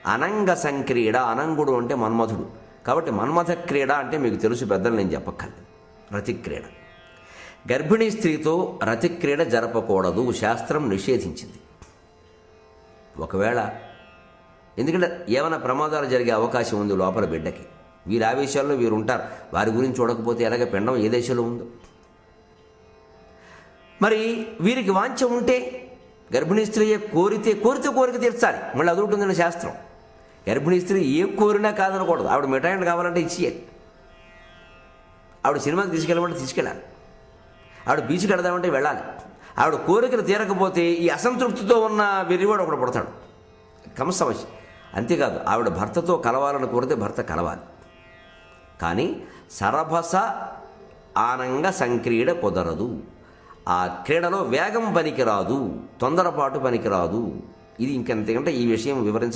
అనంగ సంక్రీడ, అనంగుడు అంటే మన్మధుడు. కాబట్టి మన్మథ క్రీడ అంటే మీకు తెలుసు పెద్దలు, నేను చెప్పక్కర్లేదు. రతిక్రీడ. గర్భిణీ స్త్రీతో రతిక్రీడ జరపకూడదు, శాస్త్రం నిషేధించింది. ఒకవేళ ఎందుకంటే ఏమైనా ప్రమాదాలు జరిగే అవకాశం ఉంది లోపల బిడ్డకి. వీరి ఆవేశాల్లో వీరు ఉంటారు, వారి గురించి చూడకపోతే ఎలాగ పిండం ఏ దేశంలో ఉందో. మరి వీరికి వాంఛ ఉంటే గర్భిణీ స్త్రీ కోరిక తీర్చాలి. మళ్ళీ అదొకటి శాస్త్రం. గర్భిణీ స్త్రీ ఏ కోరినా కాదనకూడదు. ఆవిడ మిఠాయిలు కావాలంటే ఇచ్చేయాలి. ఆవిడ సినిమాకి తీసుకెళ్ళమంటే తీసుకెళ్ళాలి. ఆవిడ బీచ్కి వెళదామంటే వెళ్ళాలి. ఆవిడ కోరికలు తీరకపోతే ఈ అసంతృప్తితో ఉన్న వెర్రివాడు ఒకడు పుడతాడు. సమస్య. అంతేకాదు, ఆవిడ భర్తతో కలవాలని కోరితే భర్త కలవాలి. కానీ సరభస ఆనంగ సంక్రీడ కుదరదు. ఆ క్రీడలో వేగం పనికిరాదు, తొందరపాటు పనికిరాదు. ఇది ఇంకెంతకంటే ఈ విషయం వివరించడం